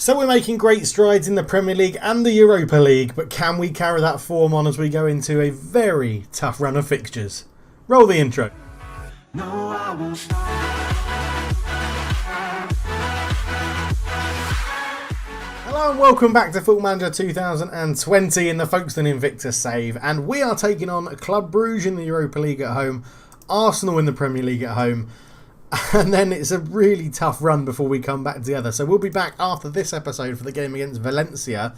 So we're making great strides in the Premier League and the Europa League, but can we carry that form on as we go into a very tough run of fixtures? Roll the intro. No, I won't stop. Hello and welcome back to Football Manager 2020 in the Folkestone Invicta save, and we are taking on Club Brugge in the Europa League at home, Arsenal in the Premier League at home, and then it's a really tough run before we come back together. So we'll be back after this episode for the game against Valencia,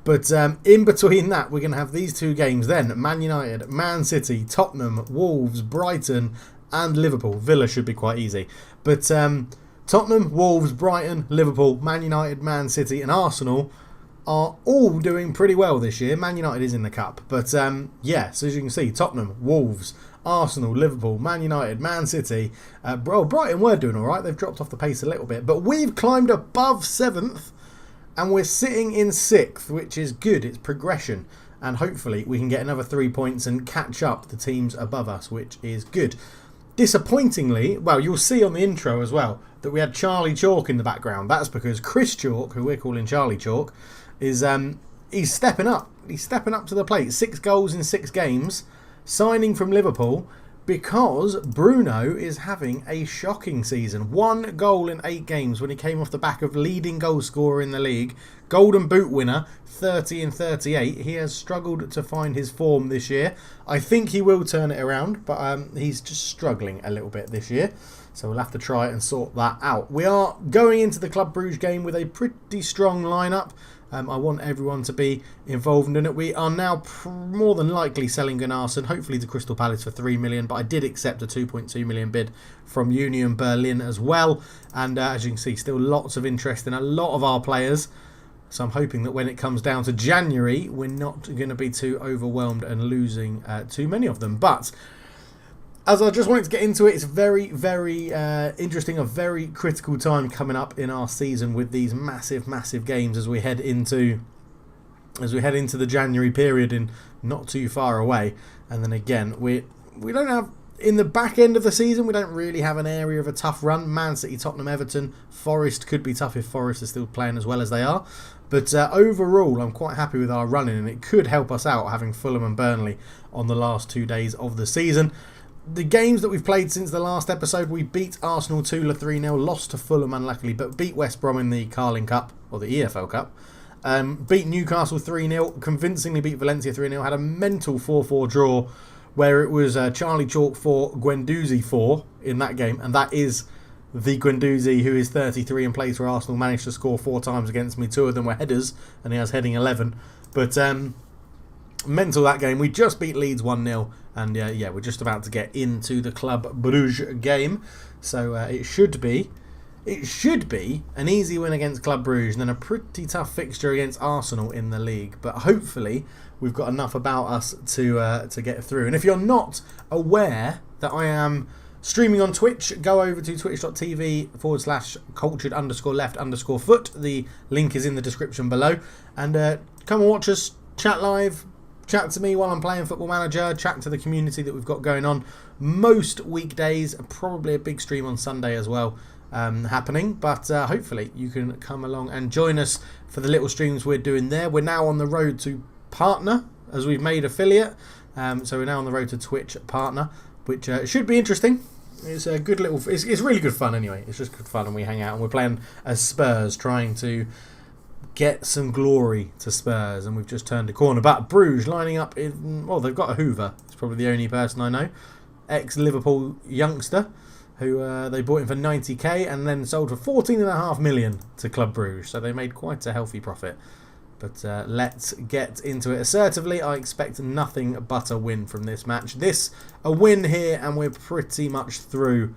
but in between that we're going to have these two games then: Man United, Man City, Tottenham, Wolves, Brighton and Liverpool. Villa should be quite easy, but Tottenham, Wolves, Brighton, Liverpool, Man United, Man City and Arsenal are all doing pretty well this year. Man United is in the cup, but yeah, so as you can see, Tottenham, Wolves, Arsenal, Liverpool, Man United, Man City. Brighton were doing all right. They've dropped off the pace a little bit, but we've climbed above 7th and we're sitting in 6th, which is good. It's progression, and hopefully we can get another 3 points and catch up the teams above us, which is good. Disappointingly, well, you'll see on the intro as well that we had Charlie Chalk in the background. That's because Chris Chalk, who we're calling Charlie Chalk, is he's stepping up. He's stepping up to the plate. 6 goals in 6 games, signing from Liverpool because Bruno is having a shocking season. 1 goal in 8 games when he came off the back of leading goal scorer in the league, Golden Boot winner, 30 and 38. He has struggled to find his form this year. I think he will turn it around, but he's just struggling a little bit this year. So we'll have to try and sort that out. We are going into the Club Brugge game with a pretty strong lineup. I want everyone to be involved in it. We are now more than likely selling Gunnarsson, hopefully to Crystal Palace for 3 million, but I did accept a 2.2 million bid from Union Berlin as well. And as you can see, still lots of interest in a lot of our players. So I'm hoping that when it comes down to January, we're not going to be too overwhelmed and losing too many of them. But as I just wanted to get into it, it's very, very interesting, a very critical time coming up in our season with these massive, massive games as we head into the January period in not too far away. And then again, we don't have, in the back end of the season, we don't really have an area of a tough run. Man City, Tottenham, Everton, Forest could be tough if Forest are still playing as well as they are. But overall, I'm quite happy with our running, and it could help us out having Fulham and Burnley on the last 2 days of the season. The games that we've played since the last episode, we beat Arsenal 2-0, 3-0, lost to Fulham unluckily, but beat West Brom in the Carling Cup, or the EFL Cup. Beat Newcastle 3-0, convincingly beat Valencia 3-0, had a mental 4-4 draw where it was Charlie Chalk 4, Guendouzi 4 in that game, and that is the Guendouzi who is 33 and plays for Arsenal, managed to score 4 times against me. 2 of them were headers, and he has heading 11. But mental that game. We just beat Leeds 1-0, and yeah, we're just about to get into the Club Brugge game. So it should be an easy win against Club Brugge, and then a pretty tough fixture against Arsenal in the league. But hopefully we've got enough about us to get through. And if you're not aware that I am streaming on Twitch, go over to twitch.tv/cultured_left_foot. The link is in the description below. And come and watch us, chat live, chat to me while I'm playing Football Manager, chat to the community that we've got going on most weekdays, probably a big stream on Sunday as well happening. But hopefully you can come along and join us for the little streams we're doing there. We're now on the road to partner, as we've made affiliate. So we're now on the road to Twitch partner, which should be interesting. It's a good little. It's really good fun anyway. It's just good fun, and we hang out and we're playing as Spurs, trying to get some glory to Spurs, and we've just turned a corner. But Bruges lining up in. Well, they've got a Hoover. It's probably the only person I know. Ex-Liverpool youngster, who they bought in for 90k and then sold for 14.5 million to Club Brugge. So they made quite a healthy profit. But let's get into it assertively. I expect nothing but a win from this match. A win here, and we're pretty much through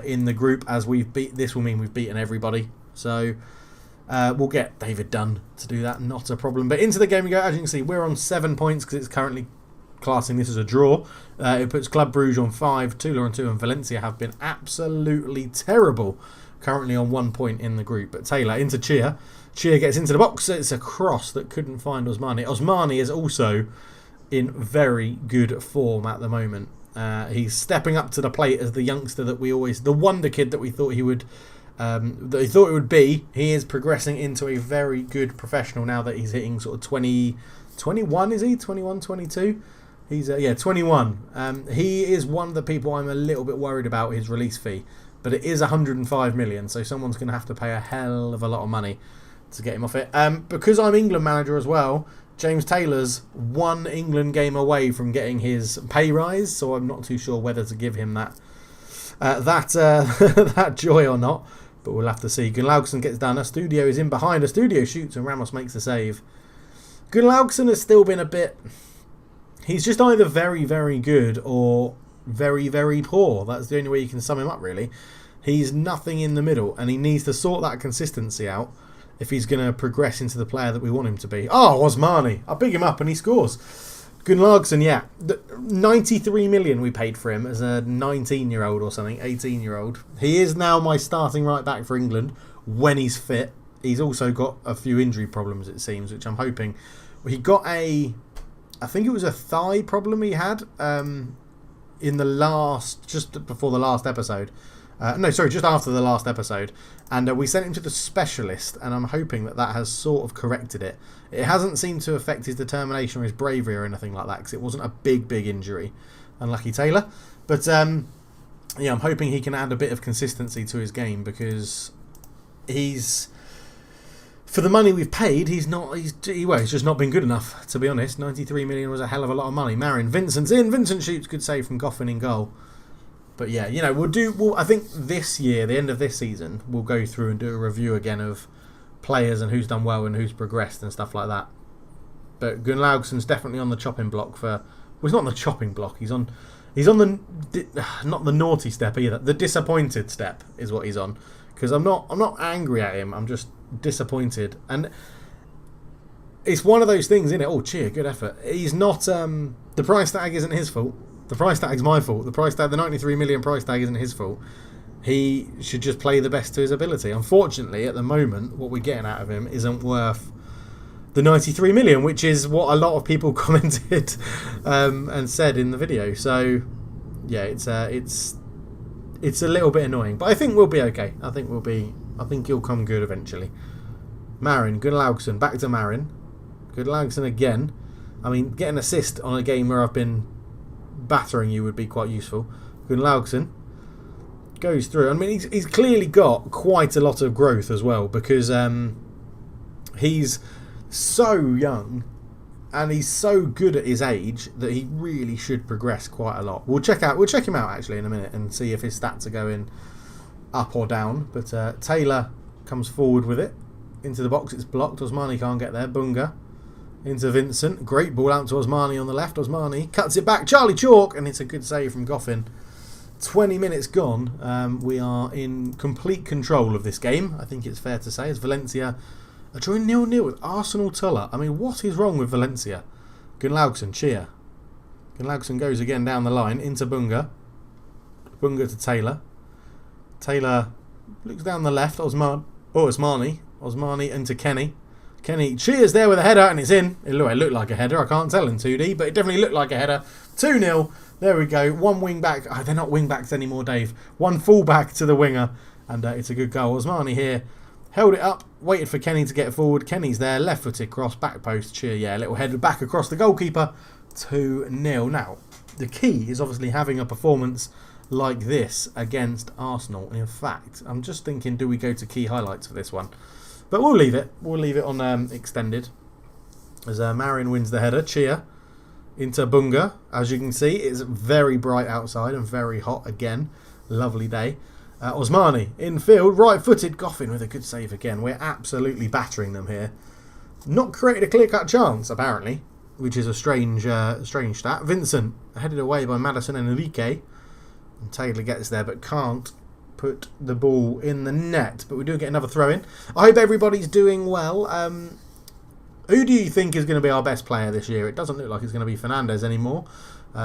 in the group, as this will mean we've beaten everybody. So we'll get David Dunn to do that, not a problem. But into the game we go. As you can see, we're on 7 points because it's currently classing this as a draw. It puts Club Brugge on 5, Tula on 2, and Valencia have been absolutely terrible, currently on 1 point in the group. But Taylor into Chia. Chia gets into the box. It's a cross that couldn't find Osmani. Osmani is also in very good form at the moment. He's stepping up to the plate as the youngster that the wonder kid that we thought he would that he thought it would be. He is progressing into a very good professional now that he's hitting sort of 21, is he? 21, 22? He's 21. He is one of the people I'm a little bit worried about his release fee, but it is 105 million, so someone's going to have to pay a hell of a lot of money to get him off it. Because I'm England manager as well, James Taylor's one England game away from getting his pay rise, so I'm not too sure whether to give him that that joy or not, but we'll have to see. Gunnlaugsson gets done. Astudio is in behind. Astudio shoots and Ramos makes the save. Gunnlaugsson has still been a bit... He's just either very, very good or very, very poor. That's the only way you can sum him up, really. He's nothing in the middle, and he needs to sort that consistency out if he's going to progress into the player that we want him to be. Oh, Osmani. I big him up and he scores. Gunnlaugsson, yeah. 93 million we paid for him as a 19-year-old or something, 18-year-old. He is now my starting right back for England when he's fit. He's also got a few injury problems, it seems, which I'm hoping. He got I think it was a thigh problem he had just before the last episode. Just after the last episode. And we sent him to the specialist, and I'm hoping that has sort of corrected it. It hasn't seemed to affect his determination or his bravery or anything like that, because it wasn't a big injury. Unlucky Taylor. But, I'm hoping he can add a bit of consistency to his game, because he's... For the money we've paid, he's just not been good enough, to be honest. 93 million was a hell of a lot of money. Marin, Vincent's in. Vincent shoots, good save from Goffin in goal. But yeah, I think this year, the end of this season, we'll go through and do a review again of players and who's done well and who's progressed and stuff like that. But Gunnlaugsson's definitely on the chopping block for... Well, he's not on the chopping block. He's on the... Not the naughty step either. The disappointed step is what he's on. Because I'm not angry at him. I'm just disappointed. And it's one of those things, isn't it? Oh, cheer, good effort. He's not... the price tag isn't his fault. The price tag's my fault. The 93 million price tag isn't his fault. He should just play the best to his ability. Unfortunately, at the moment, what we're getting out of him isn't worth the 93 million, which is what a lot of people commented and said in the video. So, yeah, it's a little bit annoying, but I think we'll be okay. I think he'll come good eventually. Marin, Gunnlaugsson, back to Marin. Gunnlaugsson again. I mean, get an assist on a game where I've been battering you would be quite useful. Gunnlaugsson goes through. I mean, he's clearly got quite a lot of growth as well, because he's so young and he's so good at his age that he really should progress quite a lot. We'll check him out actually in a minute and see if his stats are going up or down. But Taylor comes forward with it into the box. It's blocked. Osmani can't get there. Bunga into Vincent. Great ball out to Osmani on the left. Osmani cuts it back. Charlie Chalk, and it's a good save from Goffin. 20 minutes gone. We are in complete control of this game, I think it's fair to say, as Valencia are drawing 0-0 with Arsenal Tuller. I mean, what is wrong with Valencia? Gunnlaugsson, cheer. Gunnlaugsson goes again down the line into Bunga. Bunga to Taylor. Taylor looks down the left. Osmani into Kenny. Kenny cheers there with a header, and it's in. It looked like a header. I can't tell in 2D, but it definitely looked like a header. 2-0. There we go. One wing back. Oh, they're not wing backs anymore, Dave. One full back to the winger, and it's a good goal. Osmani here held it up, waited for Kenny to get forward. Kenny's there, left-footed cross, back post, cheer. Yeah, little header back across the goalkeeper. 2-0. Now, the key is obviously having a performance like this against Arsenal. In fact, I'm just thinking, do we go to key highlights for this one? But we'll leave it. We'll leave it on extended. As Marin wins the header. Cheer into Bunga. As you can see, it's very bright outside and very hot again. Lovely day. Osmani in field. Right-footed. Goffin with a good save again. We're absolutely battering them here. Not created a clear-cut chance, apparently, which is a strange stat. Vincent headed away by Madison and Enrique. And Taylor gets there but can't put the ball in the net, but we do get another throw in. I hope everybody's doing well. Who do you think is going to be our best player this year? It doesn't look like it's going to be Fernandez anymore.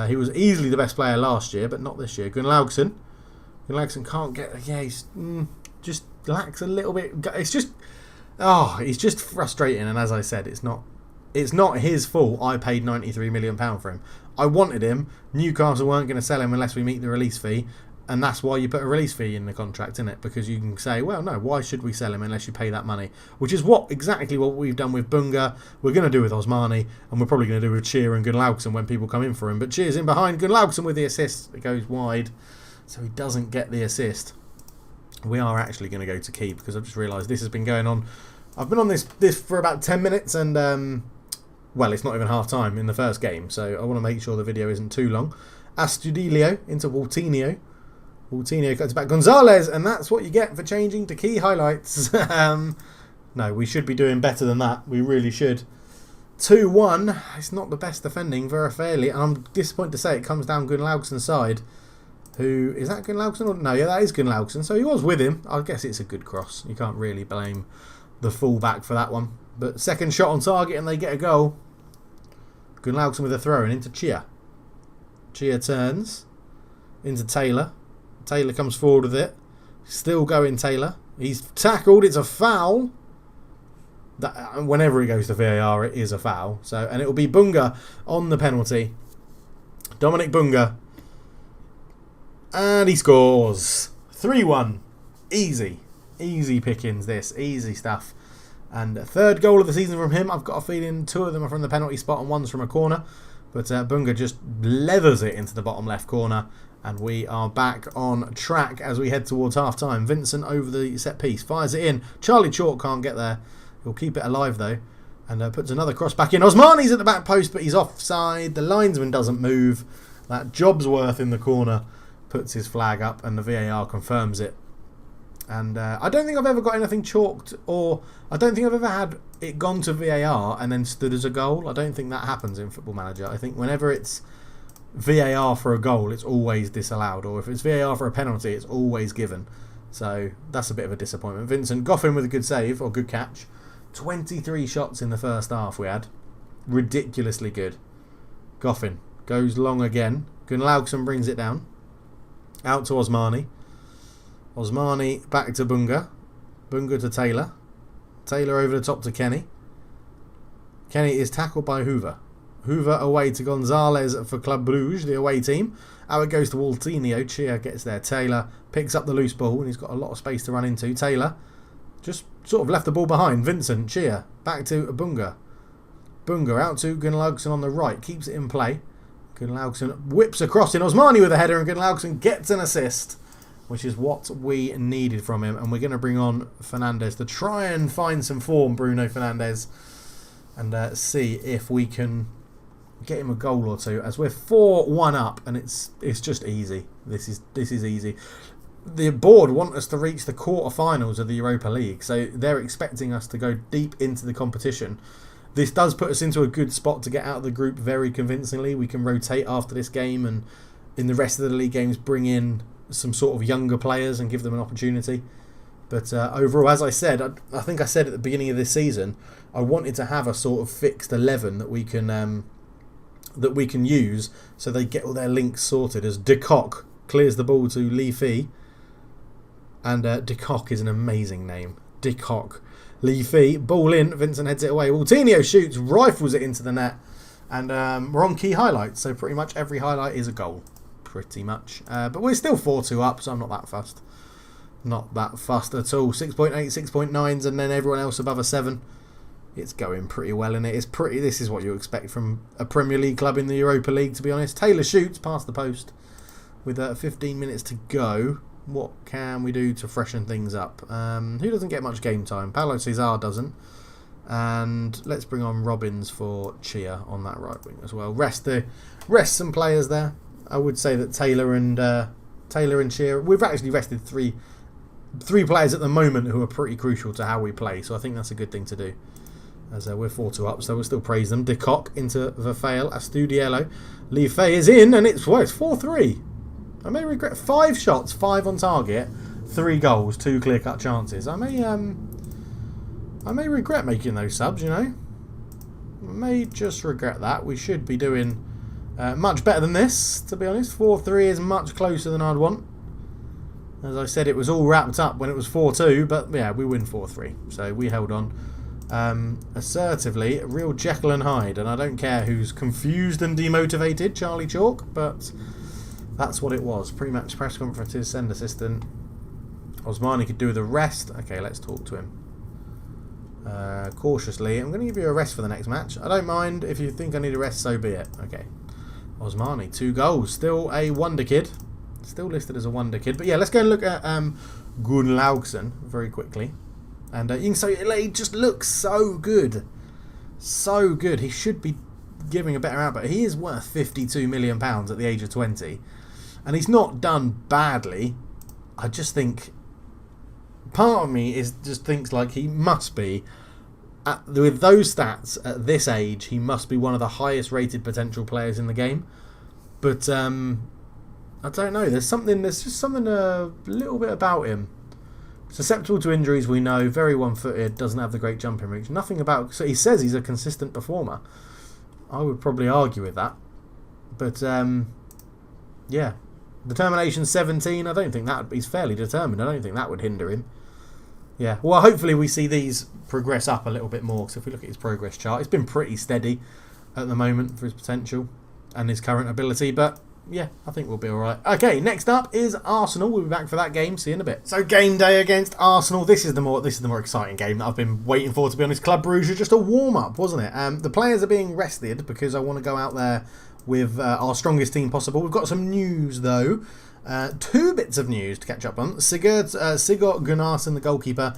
He was easily the best player last year, but not this year. Gunnlaugsson can't get... Yeah, he's just lacks a little bit... It's just... Oh, he's just frustrating, and as I said, it's not his fault I paid £93 million for him. I wanted him. Newcastle weren't going to sell him unless we meet the release fee. And that's why you put a release fee in the contract, isn't it? Because you can say, well, no, why should we sell him unless you pay that money? Which is exactly what we've done with Bunga, we're going to do with Osmani, and we're probably going to do with Cheer and Gunnlaugson when people come in for him. But Cheer's in behind Gunnlaugson with the assist. It goes wide, so he doesn't get the assist. We are actually going to go to keep, because I've just realised this has been going on. I've been on this for about 10 minutes, and, well, it's not even half time in the first game, so I want to make sure the video isn't too long. Astudillo into Waltinho. Waltinho cuts back Gonzalez, and that's what you get for changing to key highlights. No, we should be doing better than that. We really should. 2-1. It's not the best defending, very fairly, and I'm disappointed to say it comes down Gunnlaugson's side. Who is that, Gunnlaugson? No, yeah, that is Gunnlaugson. So he was with him. I guess it's a good cross. You can't really blame the fullback for that one. But second shot on target, and they get a goal. Gunnlaugson with a throw in into Chia. Chia turns into Taylor. Taylor comes forward with it. Still going Taylor. He's tackled. It's a foul. Whenever it goes to VAR, it is a foul. So, and it will be Bunga on the penalty. Dominic Bunga. And he scores. 3-1. Easy. Easy pickings this. Easy stuff. And third goal of the season from him. I've got a feeling 2 of them are from the penalty spot and 1's from a corner. But Bunga just leathers it into the bottom left corner. And we are back on track as we head towards half-time. Vincent over the set piece. Fires it in. Charlie Chalk can't get there. He'll keep it alive though. And puts another cross back in. Osmani's at the back post, but he's offside. The linesman doesn't move. That Jobsworth in the corner puts his flag up, and the VAR confirms it. And I don't think I've ever got anything chalked, or I don't think I've ever had it gone to VAR and then stood as a goal. I don't think that happens in Football Manager. I think whenever it's VAR for a goal, it's always disallowed, or if it's VAR for a penalty, it's always given. So that's a bit of a disappointment. Vincent Goffin with a good save, or good catch. 23 shots in the first half we had. Ridiculously good. Goffin goes long again. Gunnlaugson brings it down. Out to Osmani. Osmani back to Bunga. Bunga to Taylor. Taylor over the top to Kenny. Kenny is tackled by Hoover. Hoover away to Gonzalez for Club Bruges, the away team. Out it goes to Waltinho. Chia gets there. Taylor picks up the loose ball, and he's got a lot of space to run into. Taylor just sort of left the ball behind. Vincent, Chia, back to Bunga. Bunga out to Gunnlaugson on the right. Keeps it in play. Gunnlaugson whips across in. Osmani with a header, and Gunnlaugson gets an assist, which is what we needed from him. And we're going to bring on Fernandes to try and find some form, Bruno Fernandes, and see if we can get him a goal or two, as we're 4-1 up, and it's just easy. This is easy. The board want us to reach the quarterfinals of the Europa League, so they're expecting us to go deep into the competition. This does put us into a good spot to get out of the group very convincingly. We can rotate after this game, and in the rest of the league games bring in some sort of younger players and give them an opportunity. But overall, as I said, I think I said at the beginning of this season, I wanted to have a sort of fixed 11 that we can use, so they get all their links sorted. As De Kock clears the ball to Lee Fee, and De Kock is an amazing name. De Kock, Lee Fee, ball in. Vincent heads it away. Waltinho shoots, rifles it into the net, and we're on key highlights. So pretty much every highlight is a goal, pretty much. But we're still 4-2 up, so I'm not that fussed. Not that fussed at all. 6.8, 6.9s, and then everyone else above a 7. It's going pretty well in it. This is what you expect from a Premier League club in the Europa League, to be honest. Taylor shoots past the post with 15 minutes to go. What can we do to freshen things up? Who doesn't get much game time? Paulo Cesar doesn't. And let's bring on Robbins for Chia on that right wing as well. Rest some players there. I would say that Taylor and Chia, we've actually rested three players at the moment who are pretty crucial to how we play. So I think that's a good thing to do. As we're 4-2 up, so we'll still praise them. De Kock into Verfail. Astudiello. Lee Fay is in, and it's 4-3. I may regret 5 shots, 5 on target, 3 goals, 2 clear-cut chances. I may regret making those subs, you know. I may just regret that. We should be doing much better than this, to be honest. 4-3 is much closer than I'd want. As I said, it was all wrapped up when it was 4-2, but yeah, we win 4-3. So we held on assertively. Real Jekyll and Hyde, and I don't care who's confused and demotivated, Charlie Chalk, but That's what it was. Pre-match press conferences, send assistant. Osmani could do the rest. Okay, let's talk to him. Cautiously. I'm going to give you a rest for the next match. I don't mind. If you think I need a rest, so be it. Okay. Osmani, 2 goals. Still a wonder kid. Still listed as a wonder kid. But yeah, let's go and look at Gunnlaugsson very quickly. And you can see he just looks so good. So good. He should be giving a better output. He is worth £52 million at the age of 20. And he's not done badly. I just think... Part of me just thinks like he must be, with those stats at this age, he must be one of the highest rated potential players in the game. But I don't know. There's just something a little bit about him. Susceptible to injuries, we know. Very one-footed. Doesn't have the great jumping reach. Nothing about. So he says he's a consistent performer. I would probably argue with that. But yeah, determination 17. I don't think that he's fairly determined. I don't think that would hinder him. Yeah, well, hopefully we see these progress up a little bit more. Because if we look at his progress chart, it's been pretty steady at the moment for his potential and his current ability. But yeah, I think we'll be all right. Okay, next up is Arsenal. We'll be back for that game. See you in a bit. So game day against Arsenal. This is the more exciting game that I've been waiting for. To be honest, Club Brugge was just a warm up, wasn't it? The players are being rested because I want to go out there with our strongest team possible. We've got some news though. 2 bits of news to catch up on. Sigurd Gunnarsson, the goalkeeper,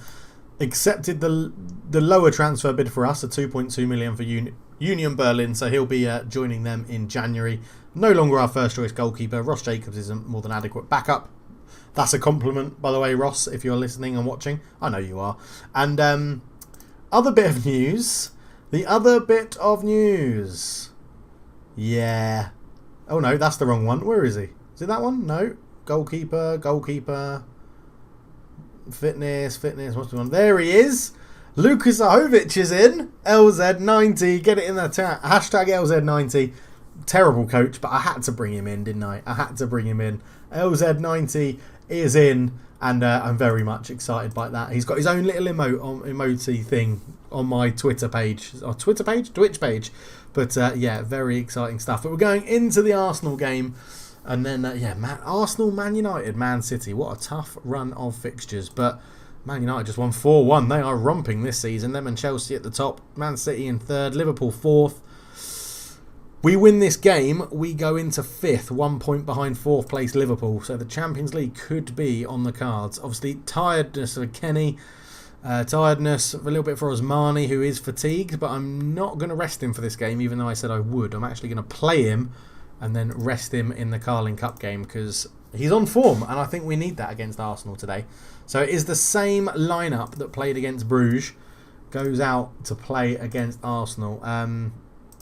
accepted the lower transfer bid for us, a 2.2 million for Union Berlin, so he'll be joining them in January. No longer our first choice goalkeeper. Ross Jacobs is a more than adequate backup. That's a compliment, by the way, Ross, if you're listening and watching. I know you are. And other bit of news. The other bit of news. Yeah. Oh no, that's the wrong one. Where is he? Is it that one? No. Goalkeeper. Fitness. What's the one? There he is. Lukas Zahovic is in. LZ90. Get it in the chat. Hashtag LZ90. Terrible coach, but I had to bring him in, didn't I? I had to bring him in. LZ90 is in, and I'm very much excited by that. He's got his own little emoji thing on my Twitch page. But yeah, very exciting stuff. But we're going into the Arsenal game. And then, Arsenal, Man United, Man City. What a tough run of fixtures. But Man United just won 4-1. They are romping this season. Them and Chelsea at the top. Man City in 3rd. Liverpool 4th. We win this game, we go into 5th. 1 point behind 4th place Liverpool. So the Champions League could be on the cards. Obviously, tiredness of Kenny. Tiredness a little bit for Osmani, who is fatigued. But I'm not going to rest him for this game, even though I said I would. I'm actually going to play him and then rest him in the Carling Cup game because he's on form and I think we need that against Arsenal today. So it is the same lineup that played against Bruges goes out to play against Arsenal.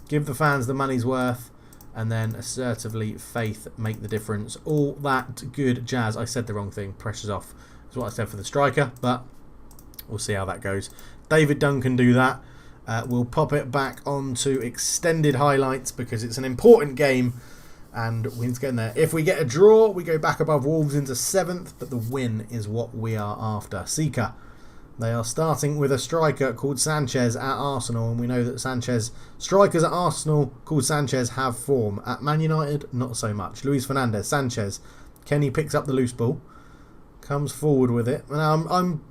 Give the fans the money's worth and then assertively faith make the difference. All that good jazz. I said the wrong thing. Pressure's off. That's what I said for the striker, but we'll see how that goes. David Dunn can do that. We'll pop it back onto extended highlights because it's an important game and we need to get in there. If we get a draw, we go back above Wolves into 7th, but the win is what we are after. Sika. They are starting with a striker called Sanchez at Arsenal, and we know that strikers at Arsenal called Sanchez have form. At Man United, not so much. Luis Fernandez, Sanchez. Kenny picks up the loose ball, comes forward with it. And I'm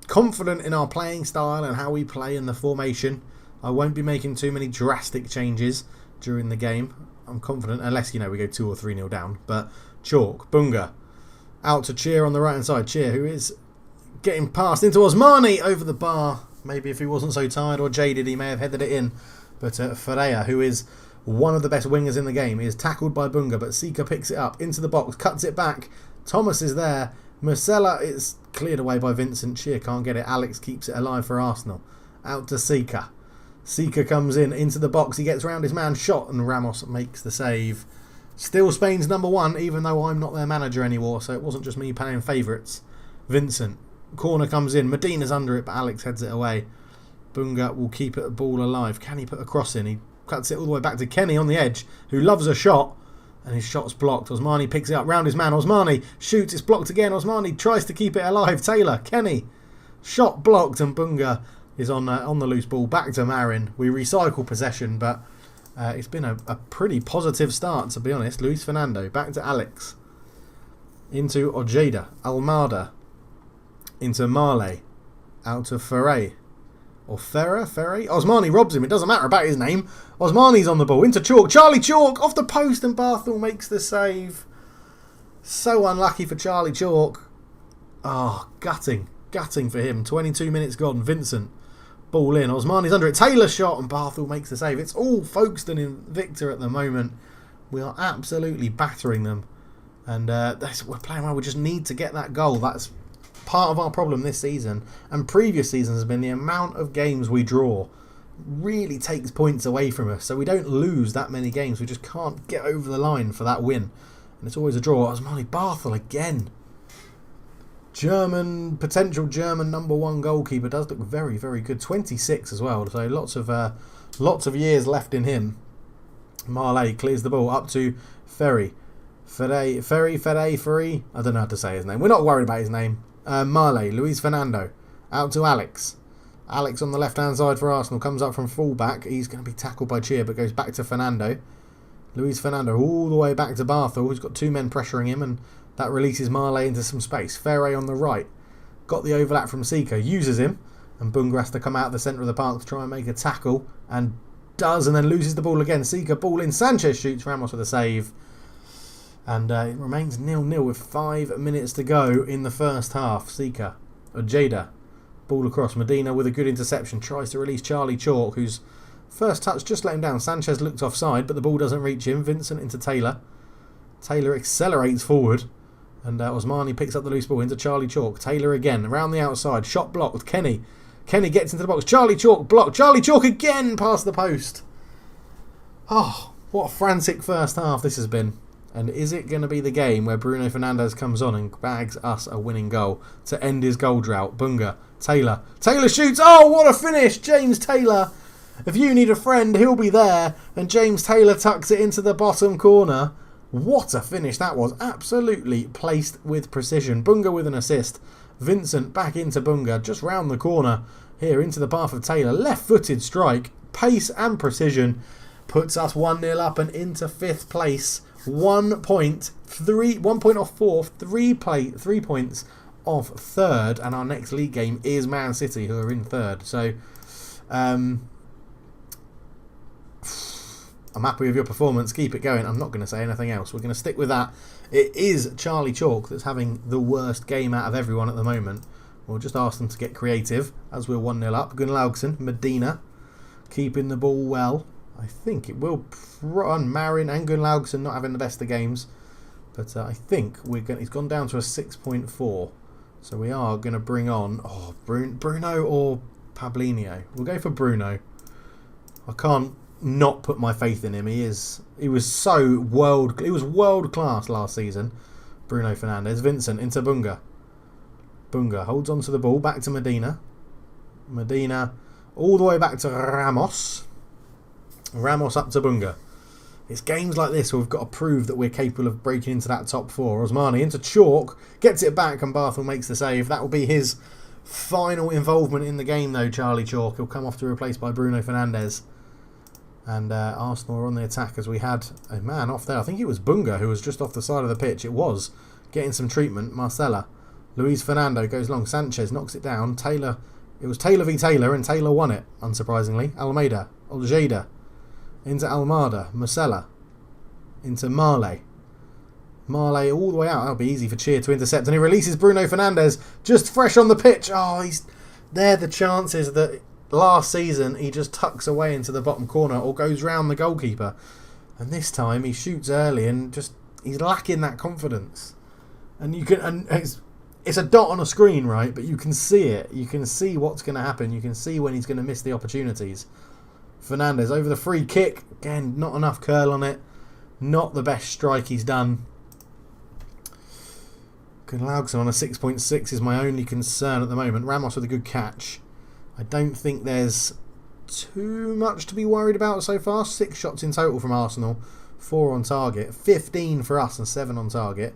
confident in our playing style and how we play in the formation. I won't be making too many drastic changes during the game. I'm confident, unless, we go 2 or 3-0 down. But Chalk, Bunga, out to Cheer on the right-hand side. Cheer, who is getting passed into Osmani over the bar. Maybe if he wasn't so tired or jaded, he may have headed it in. But Ferreira, who is one of the best wingers in the game, is tackled by Bunga, but Sika picks it up into the box, cuts it back. Thomas is there. Marcella is cleared away by Vincent. Cheer can't get it. Alex keeps it alive for Arsenal. Out to Sika. Sika comes into the box. He gets around his man, shot, and Ramos makes the save. Still Spain's number 1, even though I'm not their manager anymore, so it wasn't just me playing favourites. Vincent. Corner comes in. Medina's under it, but Alex heads it away. Bunga will keep the ball alive. Can he put a cross in? He cuts it all the way back to Kenny on the edge, who loves a shot. And his shot's blocked. Osmani picks it up round his man. Osmani shoots. It's blocked again. Osmani tries to keep it alive. Taylor. Kenny. Shot blocked. And Bunga is on the loose ball. Back to Marin. We recycle possession, but it's been a pretty positive start, to be honest. Luis Fernando. Back to Alex. into Ojeda. Almada. Into Marley. Out to Ferre. Or Ferre? Osmani robs him. It doesn't matter about his name. Osmani's on the ball. Into Chalk. Charlie Chalk off the post and Barthel makes the save. So unlucky for Charlie Chalk. Oh, gutting. Gutting for him. 22 minutes gone. Vincent. Ball in. Osmani's under it. Taylor shot and Barthel makes the save. It's all Folkestone Invicta at the moment. We are absolutely battering them. And we're playing well. We just need to get that goal. That's part of our problem this season. And previous seasons has been the amount of games we draw really takes points away from us. So we don't lose that many games. We just can't get over the line for that win. And it's always a draw. Osmani Barthel again. Potential German #1 goalkeeper, does look very, very good. 26 as well, so lots of years left in him. Marley clears the ball up to Ferry. I don't know how to say his name. We're not worried about his name. Marley, Luis Fernando, out to Alex. Alex on the left-hand side for Arsenal, comes up from full-back. He's going to be tackled by Cheer, but goes back to Fernando. Luis Fernando all the way back to Barthel, who's got two men pressuring him, and that releases Marley into some space. Ferre on the right. Got the overlap from Sika. Uses him. And Bunga has to come out the centre of the park to try and make a tackle. And does, and then loses the ball again. Sika ball in. Sanchez shoots. Ramos with a save. And it remains 0-0 with 5 minutes to go in the first half. Sika. Ojeda. Ball across. Medina with a good interception. Tries to release Charlie Chalk, whose first touch just let him down. Sanchez looked offside, but the ball doesn't reach him. Vincent into Taylor. Taylor accelerates forward. And Osmani picks up the loose ball into Charlie Chalk. Taylor again, around the outside. Shot blocked with Kenny. Kenny gets into the box. Charlie Chalk blocked. Charlie Chalk again past the post. Oh, what a frantic first half this has been. And is it going to be the game where Bruno Fernandes comes on and bags us a winning goal to end his goal drought? Bunga. Taylor. Taylor shoots. Oh, what a finish. James Taylor. If you need a friend, he'll be there. And James Taylor tucks it into the bottom corner. What a finish that was. Absolutely placed with precision. Bunga with an assist. Vincent back into Bunga. Just round the corner here into the path of Taylor. Left-footed strike. Pace and precision. Puts us 1-0 up and into 5th place. 1 point off 4th. 3 points off 3rd. And our next league game is Man City, who are in 3rd. So, I'm happy with your performance. Keep it going. I'm not going to say anything else. We're going to stick with that. It is Charlie Chalk that's having the worst game out of everyone at the moment. We'll just ask them to get creative as we're 1-0 up. Gunnlaugson, Medina, keeping the ball well. I think it will run. Marin and Gunnlaugson not having the best of games. But I think he's gone down to a 6.4. So we are going to bring on Bruno or Pablinho. We'll go for Bruno. I can't not put my faith in him. He was world class last season. Bruno Fernandes. Vincent into Bunga. Bunga holds on to the ball, back to Medina. Medina all the way back to Ramos. Ramos up to Bunga. It's games like this where we've got to prove that we're capable of breaking into that top 4. Osmani into Chalk, gets it back and Barthel makes the save. That will be his final involvement in the game though, Charlie Chalk. He'll come off to be replaced by Bruno Fernandes. And Arsenal are on the attack as we had a man off there. I think it was Bunga who was just off the side of the pitch. It was getting some treatment. Marcela. Luis Fernando goes long. Sanchez knocks it down. Taylor. It was Taylor v Taylor and Taylor won it, unsurprisingly. Almeida. Ojeda. Into Almada. Marcela. Into Marley. Marley all the way out. That'll be easy for Cheer to intercept. And he releases Bruno Fernandes just fresh on the pitch. Oh, they're the chances that last season he just tucks away into the bottom corner or goes round the goalkeeper. And this time he shoots early and he's lacking that confidence. And it's a dot on a screen, right? But you can see it. You can see what's going to happen. You can see when he's going to miss the opportunities. Fernandes over the free kick. Again, not enough curl on it. Not the best strike he's done. Gunnlaugson on a 6.6 is my only concern at the moment. Ramos with a good catch. I don't think there's too much to be worried about so far. 6 shots in total from Arsenal. 4 on target. 15 for us and 7 on target.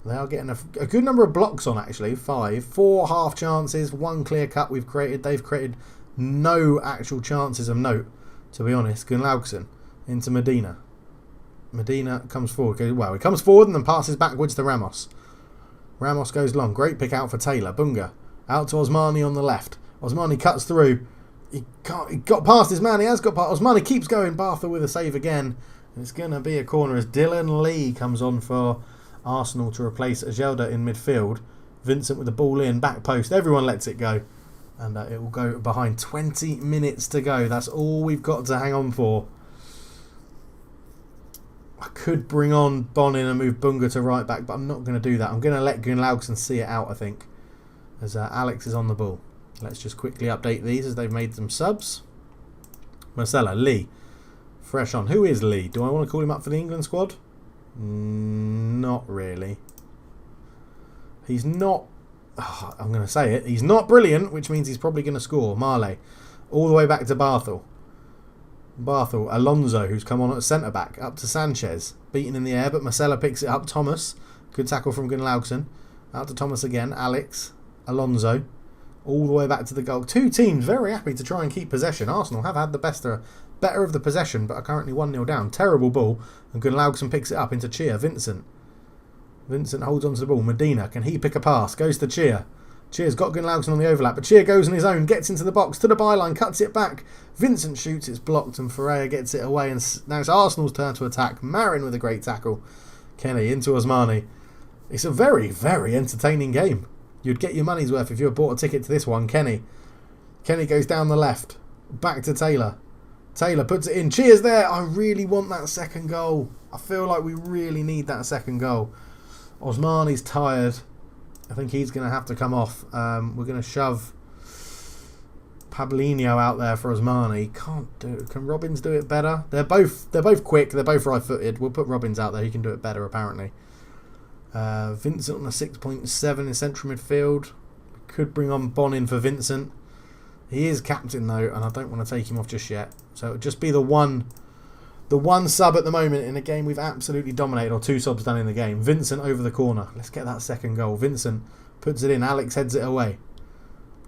They are getting a good number of blocks on, actually. 5. 4 half chances. 1 clear cut we've created. They've created no actual chances of note, to be honest. Gunnlaugson into Medina. Medina comes forward. Well, he comes forward and then passes backwards to Ramos. Ramos goes long. Great pick out for Taylor. Bunga. Out to Osmani on the left. Osmani cuts through. He got past his man. He has got past. Osmani keeps going. Bartha with a save again. And it's going to be a corner as Dylan Lee comes on for Arsenal to replace Ajelda in midfield. Vincent with the ball in. Back post. Everyone lets it go. And it will go behind. 20 minutes to go. That's all we've got to hang on for. I could bring on Bonin and move Bunga to right back, but I'm not going to do that. I'm going to let Gunnlaugson see it out, I think, as Alex is on the ball. Let's just quickly update these as they've made some subs. Marcella, Lee, fresh on. Who is Lee? Do I want to call him up for the England squad? Not really. He's not... Oh, I'm going to say it. He's not brilliant, which means he's probably going to score. Marley, all the way back to Barthel. Alonso, who's come on at centre-back, up to Sanchez. Beaten in the air, but Marcella picks it up. Thomas, good tackle from Gunnlaugson. Out to Thomas again. Alex, Alonso, all the way back to the goal. Two teams very happy to try and keep possession. Arsenal have had the better of the possession, but are currently 1-0 down. Terrible ball, and Gunnlaugson picks it up into Chia. Vincent holds on to the ball. Medina, can he pick a pass? Goes to Chia. Chia's got Gunnlaugson on the overlap, but Chia goes on his own, gets into the box, to the byline, cuts it back. Vincent shoots, it's blocked, and Ferreira gets it away. And now it's Arsenal's turn to attack. Marin with a great tackle. Kenny into Osmani. It's a very, very entertaining game. You'd get your money's worth if you had bought a ticket to this one. Kenny goes down the left. Back to Taylor. Taylor puts it in. Chia's there. I really want that second goal. I feel like we really need that second goal. Osmani's tired. I think he's going to have to come off. We're going to shove Pablinho out there for Osmani. Can't do it. Can Robbins do it better? They're both quick. They're both right-footed. We'll put Robbins out there. He can do it better, apparently. Vincent on a 6.7 in central midfield. Could bring on Bonin for Vincent. He is captain, though, and I don't want to take him off just yet. So it'll just be the one sub at the moment in a game we've absolutely dominated, or two subs done in the game. Vincent over the corner. Let's get that second goal. Vincent puts it in. Alex heads it away.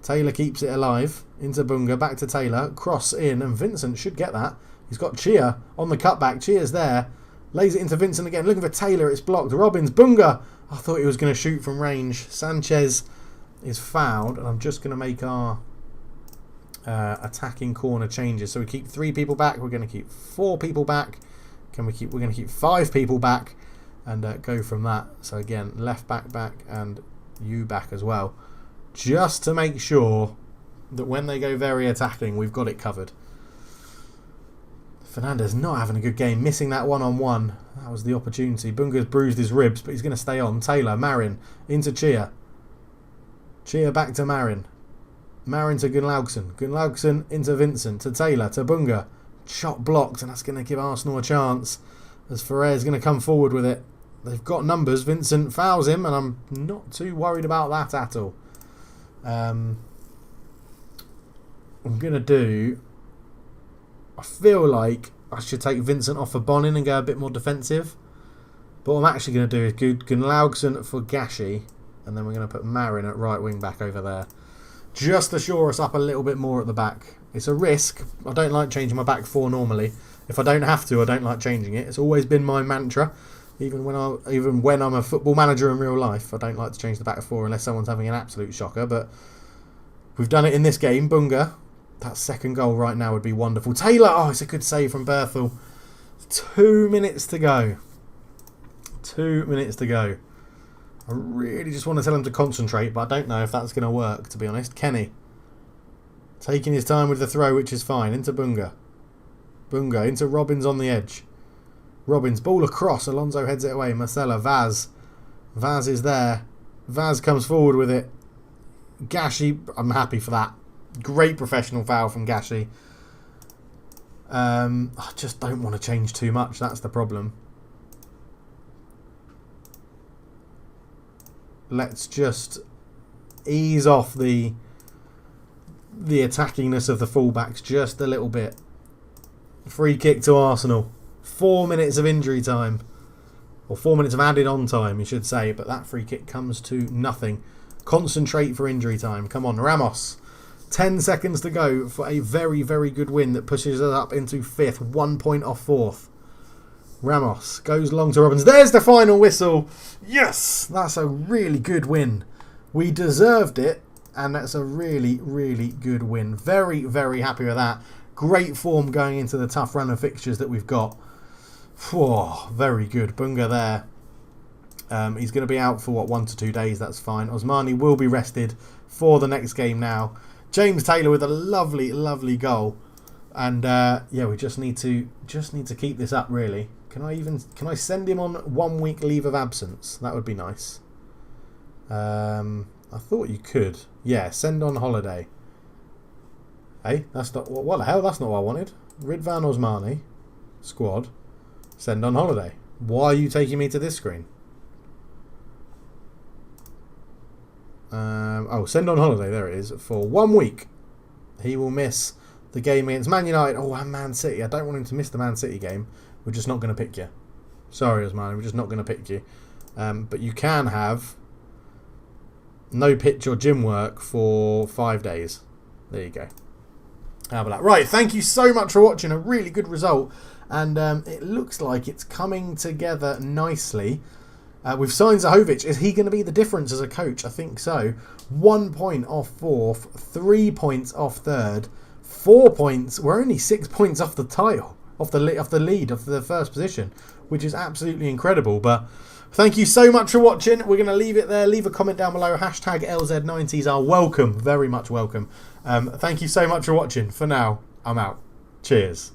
Taylor keeps it alive. Into Bunga. Back to Taylor. Cross in. And Vincent should get that. He's got Chia on the cutback. Chia's there. Lays it into Vincent again. Looking for Taylor. It's blocked. Robbins. Bunga. I thought he was going to shoot from range. Sanchez is fouled. And I'm just going to make our attacking corner changes. So we keep 3 people back. We're going to keep 4 people back. We're going to keep 5 people back and go from that. So again, left back and you back as well, just to make sure that when they go very attacking, we've got it covered. Fernandez not having a good game, missing that one-on-one. That was the opportunity. Bunga's bruised his ribs, but he's going to stay on. Taylor, Marin into Chia. Chia back to Marin. Marin to Gunnlaugson. Gunnlaugson into Vincent. To Taylor. To Bunga. Shot blocked, and that's going to give Arsenal a chance as Ferreira's going to come forward with it. They've got numbers. Vincent fouls him, and I'm not too worried about that at all. I'm going to do... I feel like I should take Vincent off for Bonin and go a bit more defensive. But what I'm actually going to do is Gunnlaugson for Gashi, and then we're going to put Marin at right wing back over there. Just to shore us up a little bit more at the back. It's a risk. I don't like changing my back four normally. If I don't have to, I don't like changing it. It's always been my mantra. Even when I'm a football manager in real life, I don't like to change the back four unless someone's having an absolute shocker. But we've done it in this game. Bunga. That second goal right now would be wonderful. Taylor. Oh, it's a good save from Berthel. 2 minutes to go. 2 minutes to go. I really just want to tell him to concentrate, but I don't know if that's going to work, to be honest. Kenny. Taking his time with the throw, which is fine. Into Bunga. Bunga into Robbins on the edge. Robbins, ball across. Alonso heads it away. Marcella, Vaz. Vaz is there. Vaz comes forward with it. Gashi, I'm happy for that. Great professional foul from Gashi. I just don't want to change too much. That's the problem. Let's just ease off the attackingness of the fullbacks just a little bit. Free kick to Arsenal. 4 minutes of injury time. Or 4 minutes of added on time, you should say. But that free kick comes to nothing. Concentrate for injury time. Come on, Ramos. 10 seconds to go for a very, very good win that pushes us up into 5th. 1 point off 4th. Ramos goes long to Robbins. There's the final whistle. Yes, that's a really good win. We deserved it, and that's a really, really good win. Very, very happy with that. Great form going into the tough run of fixtures that we've got. Whoa, very good. Bunga there. He's going to be out for, 1 to 2 days. That's fine. Osmani will be rested for the next game now. James Taylor with a lovely, lovely goal. And, yeah, we just need to keep this up, really. Can I send him on 1 week leave of absence? That would be nice. I thought you could. Yeah, send on holiday. Hey, that's not... What the hell? That's not what I wanted. Ridvan Osmani. Squad. Send on holiday. Why are you taking me to this screen? Oh, send on holiday. There it is. For 1 week. He will miss the game against Man United. Oh, and Man City. I don't want him to miss the Man City game. We're just not going to pick you. Sorry, Osmani. We're just not going to pick you. But you can have no pitch or gym work for 5 days. There you go. How about that? Right, thank you so much for watching. A really good result. And it looks like it's coming together nicely. With signed Zahovic, is he going to be the difference as a coach? I think so. 1 point off fourth, 3 points off third, 4 points. We're only 6 points off the title, off the lead of the first position, which is absolutely incredible. But thank you so much for watching. We're going to leave it there. Leave a comment down below. Hashtag LZ90s are welcome, very much welcome. Thank you so much for watching. For now, I'm out. Cheers.